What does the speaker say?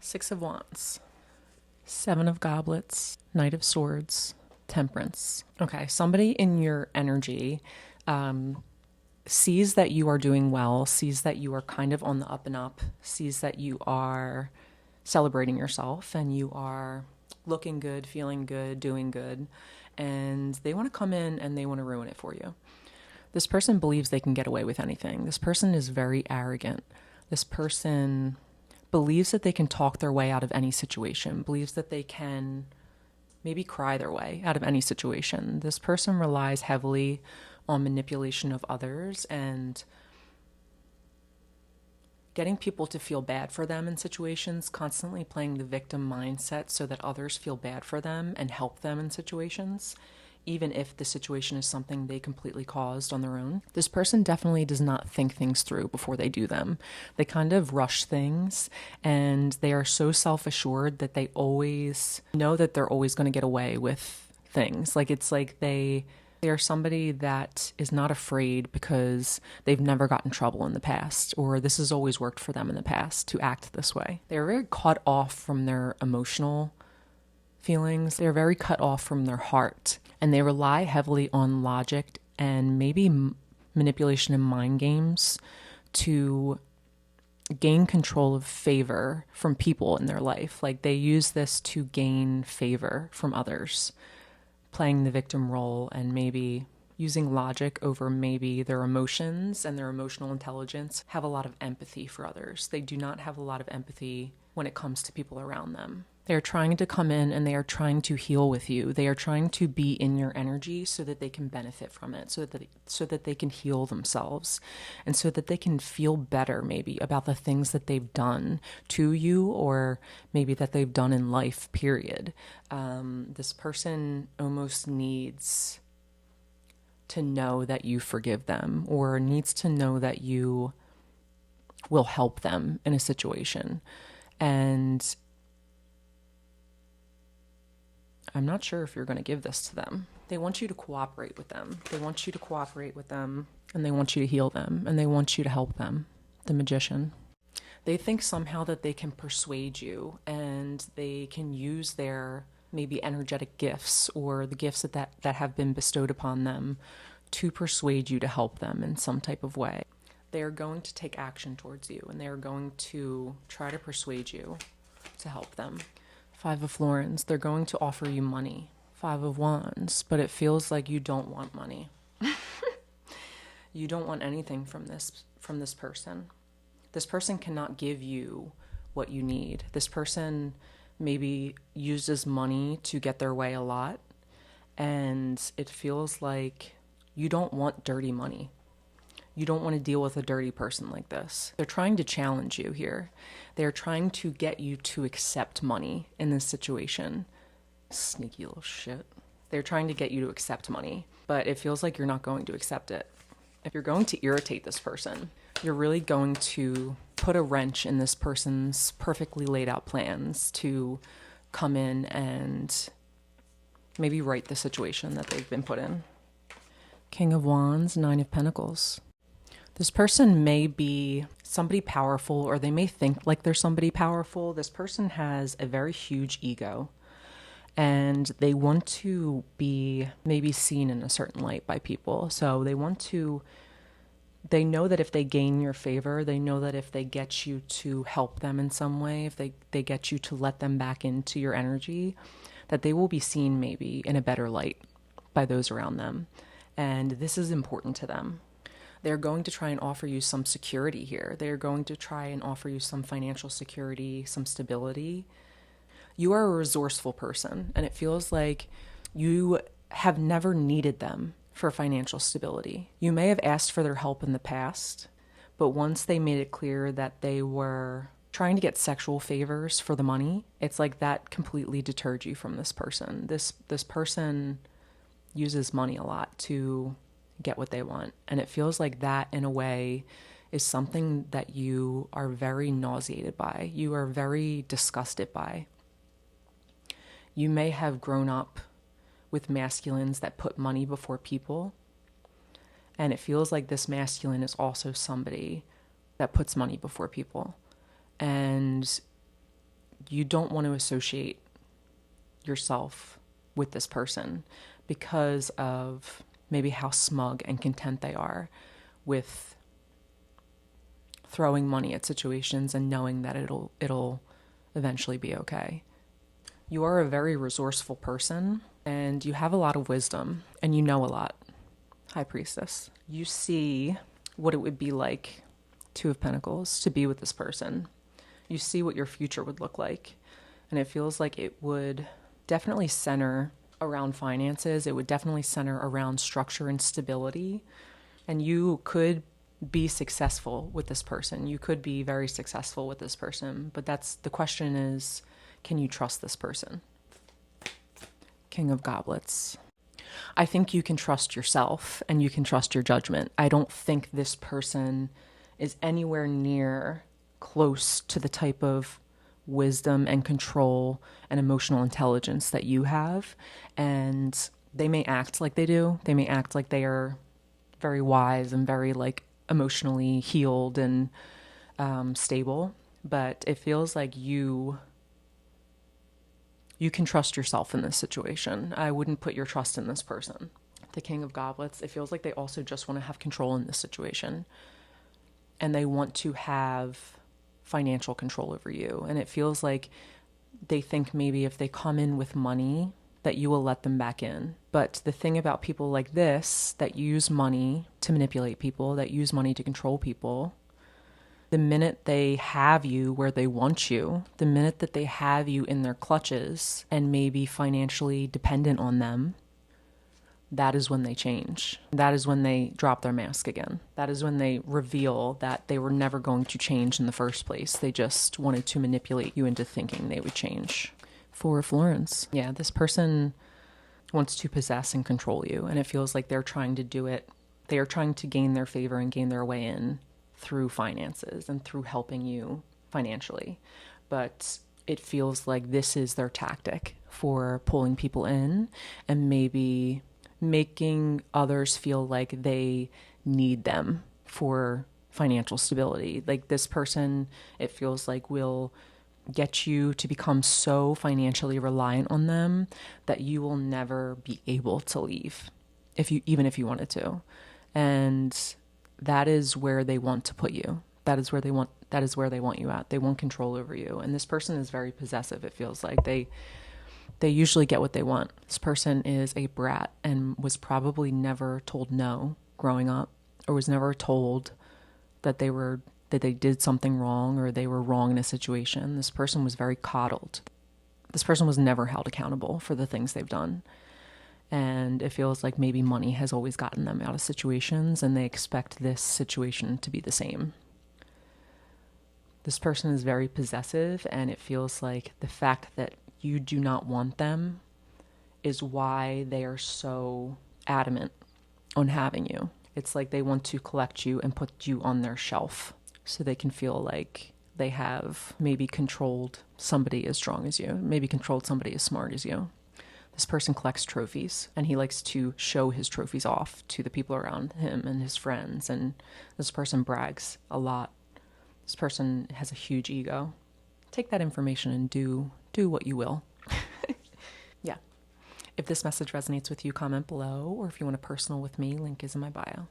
Six of Wands, Seven of Goblets, Knight of Swords, Temperance. Okay, somebody in your energy sees that you are doing well, sees that you are kind of on the up and up, sees that you are celebrating yourself and you are looking good, feeling good, doing good, and they want to come in and they want to ruin it for you. This person believes they can get away with anything. This person is very arrogant. This person believes that they can talk their way out of any situation, believes that they can maybe cry their way out of any situation. This person relies heavily on manipulation of others and getting people to feel bad for them in situations, constantly playing the victim mindset so that others feel bad for them and help them in situations, even if the situation is something they completely caused on their own. This person definitely does not think things through before they do them. They kind of rush things, and they are so self-assured that they always know that they're always going to get away with things. It's like they are somebody that is not afraid because they've never gotten in trouble in the past, or this has always worked for them in the past to act this way. They're very cut off from their emotional feelings. They're very cut off from their heart, and they rely heavily on logic and maybe manipulation and mind games to gain control of favor from people in their life. They use this to gain favor from others, playing the victim role and maybe using logic over maybe their emotions and their emotional intelligence. Have a lot of empathy for others. They do not have a lot of empathy when it comes to people around them. They are trying to come in and they are trying to heal with you. They are trying to be in your energy so that they can benefit from it, so that they can heal themselves, and so that they can feel better maybe about the things that they've done to you, or maybe that they've done in life, period. This person almost needs to know that you forgive them, or needs to know that you will help them in a situation. And I'm not sure if you're going to give this to them. They want you to cooperate with them. They want you to cooperate with them, and they want you to heal them, and they want you to help them. The Magician. They think somehow that they can persuade you, and they can use their maybe energetic gifts or the gifts that have been bestowed upon them to persuade you to help them in some type of way. They are going to take action towards you, and they are going to try to persuade you to help them. Five of Florins, they're going to offer you money. Five of Wands, but it feels like you don't want money. You don't want anything from this person. This person cannot give you what you need. This person maybe uses money to get their way a lot, and it feels like you don't want dirty money. You don't want to deal with a dirty person like this. They're trying to challenge you here. They're trying to get you to accept money in this situation. Sneaky little shit. They're trying to get you to accept money, but it feels like you're not going to accept it. If you're going to irritate this person, you're really going to put a wrench in this person's perfectly laid out plans to come in and maybe right the situation that they've been put in. King of Wands, Nine of Pentacles. This person may be somebody powerful, or they may think like they're somebody powerful. This person has a very huge ego, and they want to be maybe seen in a certain light by people. So they know that if they gain your favor, they know that if they get you to help them in some way, if they get you to let them back into your energy, that they will be seen maybe in a better light by those around them. And this is important to them. They're going to try and offer you some security here. They're going to try and offer you some financial security, some stability. You are a resourceful person, and it feels like you have never needed them for financial stability. You may have asked for their help in the past, but once they made it clear that they were trying to get sexual favors for the money, it's like that completely deterred you from this person. This person uses money a lot to get what they want. And it feels like that, in a way, is something that you are very nauseated by. You are very disgusted by. You may have grown up with masculines that put money before people. And it feels like this masculine is also somebody that puts money before people. And you don't want to associate yourself with this person because of maybe how smug and content they are with throwing money at situations and knowing that it'll eventually be okay. You are a very resourceful person and you have a lot of wisdom and you know a lot. High Priestess. You see what it would be like, Two of Pentacles, to be with this person. You see what your future would look like. And it feels like it would definitely center around finances. It would definitely center around structure and stability. And you could be successful with this person. You could be very successful with this person. But the question is, can you trust this person? King of Goblets. I think you can trust yourself and you can trust your judgment. I don't think this person is anywhere near close to the type of wisdom and control and emotional intelligence that you have. And they may act like they do. They may act like they are very wise and very emotionally healed and stable. But it feels like you can trust yourself in this situation. I wouldn't put your trust in this person. The King of Goblets, it feels like they also just want to have control in this situation. And they want to have financial control over you. And it feels like they think maybe if they come in with money that you will let them back in. But the thing about people like this, that use money to manipulate people, that use money to control people, the minute they have you where they want you, the minute that they have you in their clutches and maybe financially dependent on them, that is when they change. That is when they drop their mask again. That is when they reveal that they were never going to change in the first place. They just wanted to manipulate you into thinking they would change. Four of Florins. Yeah, this person wants to possess and control you, and it feels like they're trying to do it. They are trying to gain their favor and gain their way in through finances and through helping you financially. But it feels like this is their tactic for pulling people in and maybe making others feel like they need them for financial stability. Like this person, it feels like will get you to become so financially reliant on them that you will never be able to leave even if you wanted to. And that is where they want to put you. That is where they want you at. They want control over you. And this person is very possessive. It feels like they usually get what they want. This person is a brat and was probably never told no growing up, or was never told that they did something wrong or they were wrong in a situation. This person was very coddled. This person was never held accountable for the things they've done. And it feels like maybe money has always gotten them out of situations and they expect this situation to be the same. This person is very possessive, and it feels like the fact that you do not want them is why they are so adamant on having you. It's like they want to collect you and put you on their shelf so they can feel like they have maybe controlled somebody as strong as you, maybe controlled somebody as smart as you. This person collects trophies, and he likes to show his trophies off to the people around him and his friends, and this person brags a lot. This person has a huge ego. Take that information and do what you will. Yeah. If this message resonates with you, comment below, or if you want a personal with me, link is in my bio.